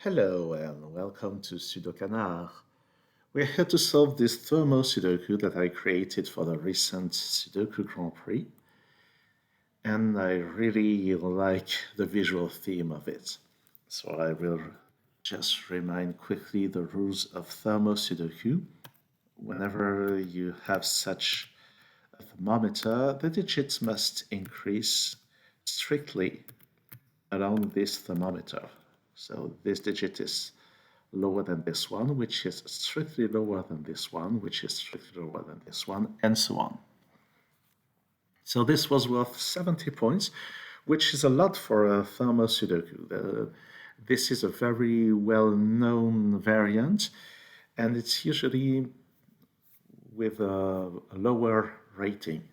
Hello and welcome to SudoKanard. We're here to solve this Thermo Sudoku that I created for the recent Sudoku Grand Prix, and I really like the visual theme of it. So I will just remind quickly the rules of Thermo Sudoku. Whenever you have such a thermometer, the digits must increase strictly around this thermometer. So this digit is lower than this one, which is strictly lower than this one, which is strictly lower than this one, and so on. So this was worth 70 points, which is a lot for a Thermo Sudoku. This is a very well-known variant, and it's usually with a lower rating.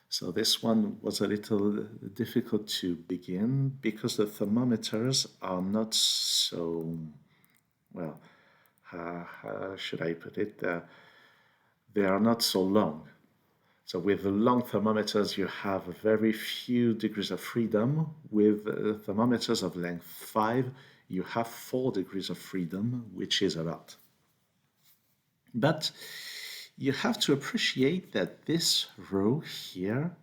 So this one was a little difficult to begin because the thermometers are not so, well, how should I put it? They are not so long. So with the long thermometers, you have very few degrees of freedom. With thermometers of length 5, you have 4 degrees of freedom, which is a lot. But you have to appreciate that this row here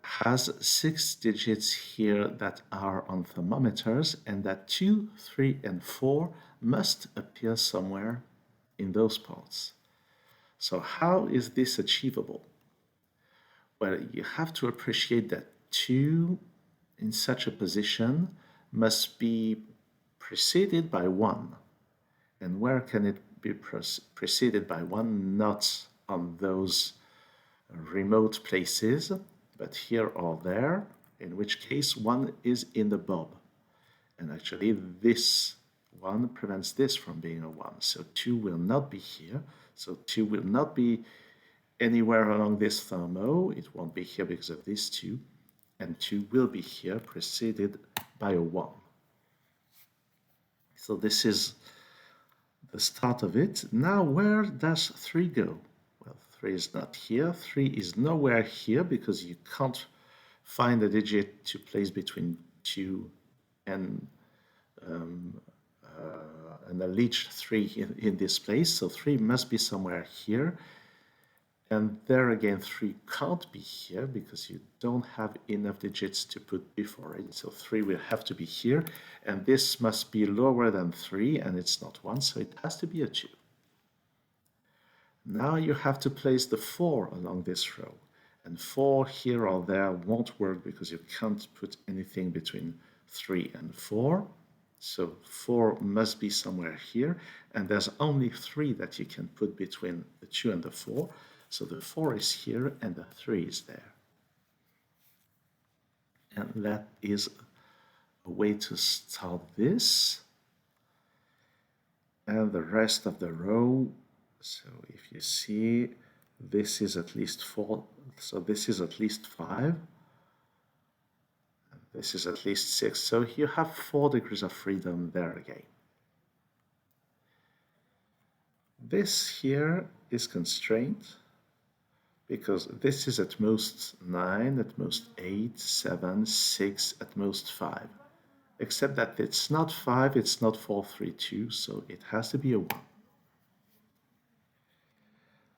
has 6 digits here that are on thermometers, and that 2, 3, and 4 must appear somewhere in those parts. So how is this achievable? Well, you have to appreciate that 2 in such a position must be preceded by 1. And where can it be preceded by 1? Not on those remote places, but here or there, in which case 1 is in the bulb. And actually this 1 prevents this from being a 1. So 2 will not be here. So 2 will not be anywhere along this thermo. It won't be here because of these 2. And 2 will be here preceded by a 1. So this is the start of it. Now where does 3 go? Well, 3 is not here. 3 is nowhere here because you can't find a digit to place between 2 and a leached 3 in this place. So 3 must be somewhere here. And there again, 3 can't be here because you don't have enough digits to put before it. So 3 will have to be here. And this must be lower than 3, and it's not 1, so it has to be a 2. Now you have to place the 4 along this row. And 4 here or there won't work because you can't put anything between 3 and 4. So 4 must be somewhere here, and there's only 3 that you can put between the 2 and the 4. So the 4 is here and the 3 is there. And that is a way to start this. And the rest of the row, so if you see, this is at least 4, so this is at least 5. This is at least 6, so you have 4 degrees of freedom there again. This here is constrained because this is at most 9, at most 8, 7, 6, at most 5. Except that it's not 5, it's not 4, 3, 2, so it has to be a 1.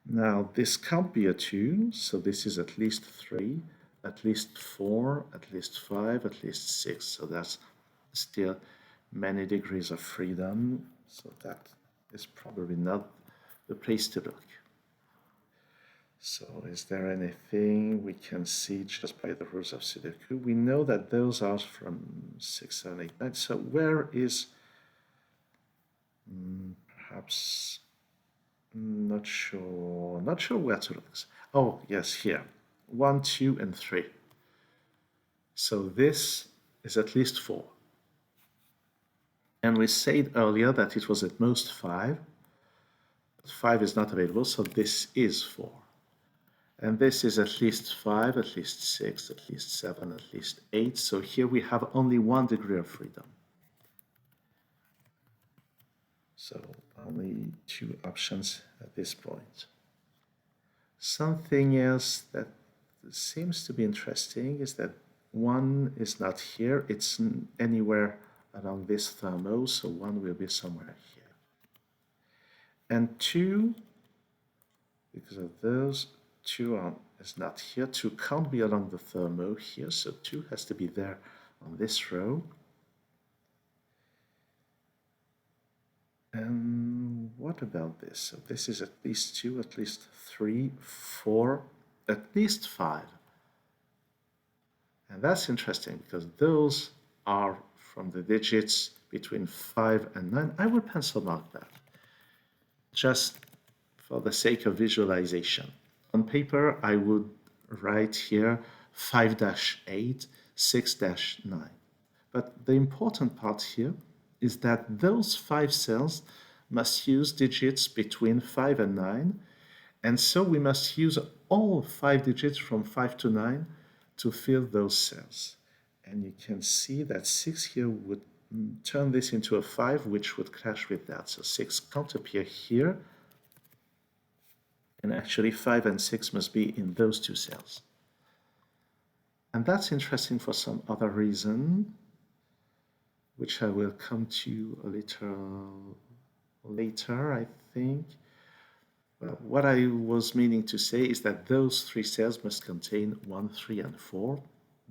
Now this can't be a 2, so this is at least 3, at least 4, at least 5, at least 6. So that's still many degrees of freedom. So that is probably not the place to look. So is there anything we can see just by the rules of Sudoku? We know that those are from 6, 7, 8, 9. So where is, perhaps, not sure where to look. Oh, yes, here. 1, 2, and 3. So this is at least 4. And we said earlier that it was at most 5. But 5 is not available, so this is 4. And this is at least 5, at least 6, at least 7, at least 8. So here we have only 1 degree of freedom. So only 2 options at this point. Something else that seems to be interesting is that 1 is not here. It's anywhere along this thermo, so 1 will be somewhere here. And 2, because of those, 2 is not here. 2 can't be along the thermo here, so 2 has to be there on this row. And what about this? So this is at least 2, at least 3, 4, at least 5. And that's interesting because those are from the digits between 5 and 9. I will pencil mark that just for the sake of visualization. On paper, I would write here 5-8, 6-9. But the important part here is that those 5 cells must use digits between 5 and 9, and so we must use all 5 digits from 5 to 9 to fill those cells. And you can see that 6 here would turn this into a 5, which would clash with that. So 6 can't appear here, and actually 5 and 6 must be in those 2 cells. And that's interesting for some other reason, which I will come to a little later, I think. Well, what I was meaning to say is that those 3 cells must contain 1, 3, and 4.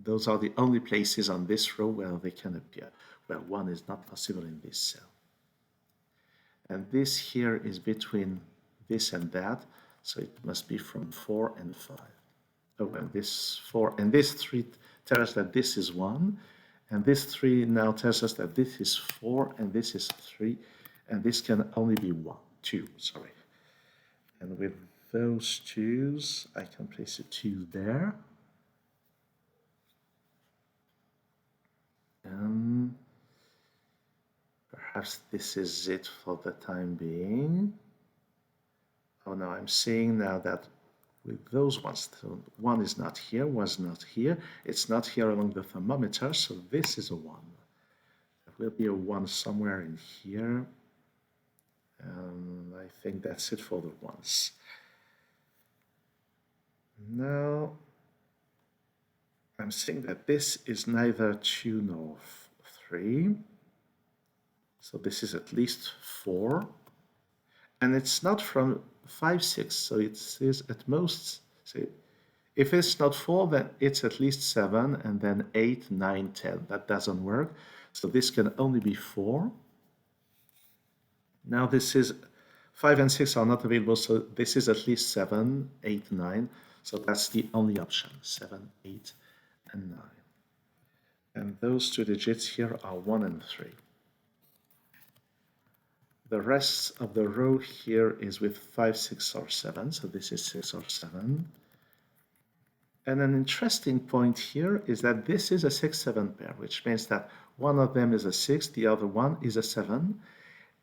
Those are the only places on this row where they can appear, where 1 is not possible in this cell. And this here is between this and that, so it must be from 4 and 5. Oh, and this 4 and this 3 tell us that this is 1, and this 3 now tells us that this is 4 and this is 3, and this can only be 2, sorry. And with those 2s, I can place a 2 there. And perhaps this is it for the time being. Oh no, I'm seeing now that with those ones, so 1 is not here, 1 is not here, it's not here along the thermometer, so this is a 1. There will be a 1 somewhere in here, and I think that's it for the 1s. Now, I'm seeing that this is neither 2 nor 3, so this is at least 4, and it's not from 5, 6, so it is at most, say, if it's not 4, then it's at least 7, and then 8, 9, 10. That doesn't work, so this can only be 4. Now this is 5 and 6 are not available, so this is at least 7, 8, 9. So that's the only option, 7, 8, and 9. And those 2 digits here are 1 and 3. The rest of the row here is with 5, 6, or 7, so this is 6 or 7. And an interesting point here is that this is a 6-7 pair, which means that one of them is a 6, the other one is a 7.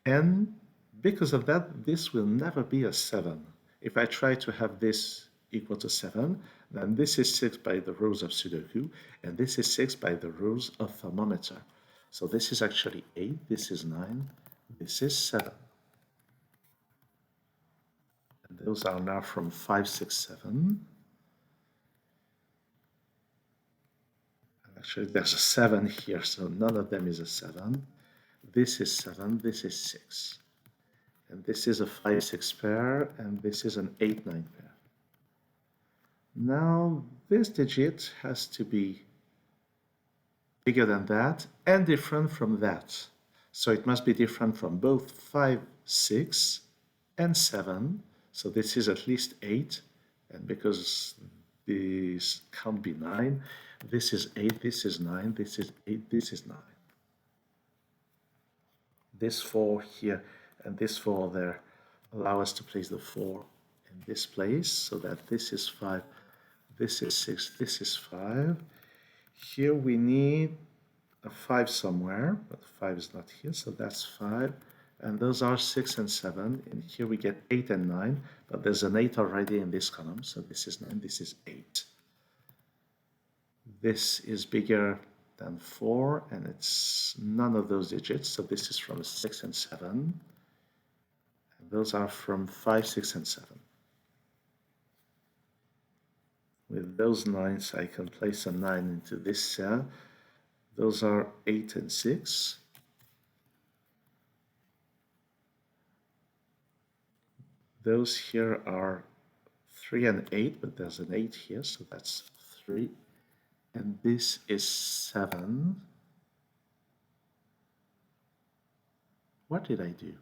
And because of that, this will never be a 7. If I try to have this equal to 7, then this is 6 by the rules of Sudoku, and this is 6 by the rules of thermometer. So this is actually 8, this is 9, this is 7. And those are now from 5, 6, 7. Actually, there's a 7 here, so none of them is a 7. This is 7, this is 6. And this is a 5-6 pair, and this is an 8-9 pair. Now, this digit has to be bigger than that and different from that. So it must be different from both 5, 6, and 7. So this is at least 8, and because this can't be 9, this is 8, this is 9, this is 8, this is 9. This 4 here and this 4 there allow us to place the 4 in this place, so that this is 5, this is 6, this is 5. Here we need a 5 somewhere, but 5 is not here, so that's 5. And those are 6 and 7. And here we get 8 and 9, but there's an 8 already in this column, so this is 9, this is 8. This is bigger than 4, and it's none of those digits, so this is from 6 and 7. And those are from 5, 6, and 7. With those 9s, I can place a 9 into this cell. Those are 8 and 6. Those here are 3 and 8, but there's an 8 here, so that's 3. And this is 7. What did I do?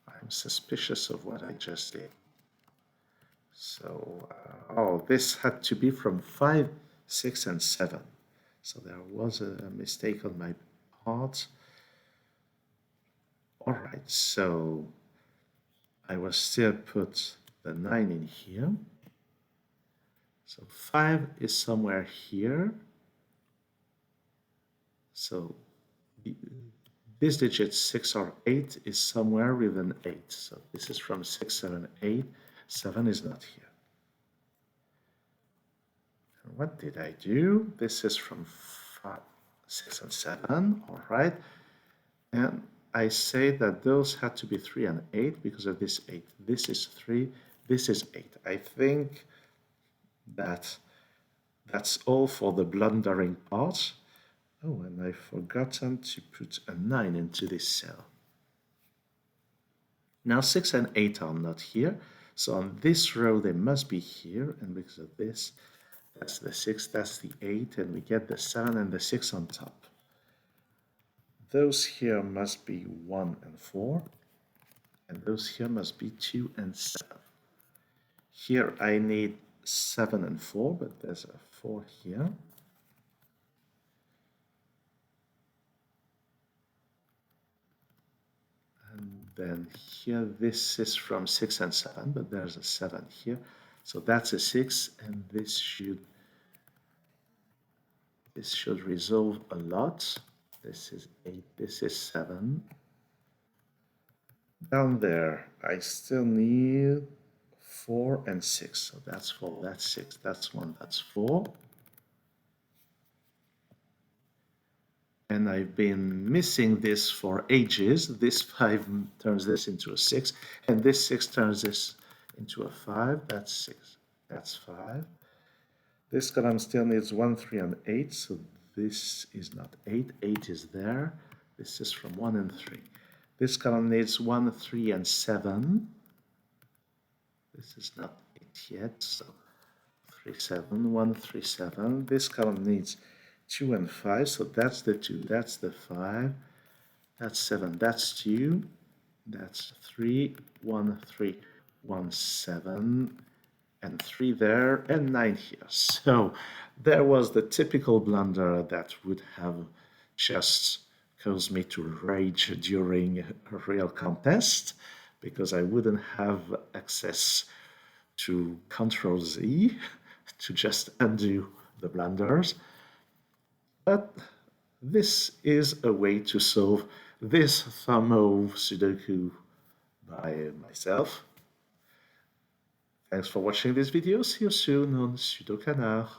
I'm suspicious of what I just did. So, oh, this had to be from 5, 6, and 7. So there was a mistake on my part. All right, so I will still put the 9 in here. So 5 is somewhere here. So this digit 6 or 8 is somewhere with an 8. So this is from 6, 7, 8. 7 is not here. And what did I do? This is from 5, 6, and 7. All right. And I say that those had to be 3 and 8 because of this 8. This is 3. This is 8. I think that that's all for the blundering part. Oh, and I've forgotten to put a 9 into this cell. Now 6 and 8 are not here, so on this row they must be here, and because of this, that's the 6, that's the 8, and we get the 7 and the 6 on top. Those here must be 1 and 4, and those here must be 2 and 7. Here I need 7 and 4, but there's a 4 here. And then here, this is from 6 and 7, but there's a 7 here. So that's a 6, and this should resolve a lot. This is 8, this is 7. Down there, I still need 4 and 6. So that's 4, that's 6, that's 1, that's 4. And I've been missing this for ages. This 5 turns this into a 6, and this 6 turns this into a 5. That's 6. That's 5. This column still needs 1, 3, and 8, so this is not 8. 8 is there. This is from 1 and 3. This column needs 1, 3, and 7. This is not 8 yet, so 3, 7, 1, 3, 7. This column needs 2 and 5, so that's the 2, that's the 5, that's 7, that's 2, that's 3, 1, 3, 1, 7, and 3 there, and 9 here. So there was the typical blunder that would have just caused me to rage during a real contest, because I wouldn't have access to Control Z to just undo the blunders. But this is a way to solve this Thermo Sudoku by myself. Thanks for watching this video. See you soon on SudoKanard.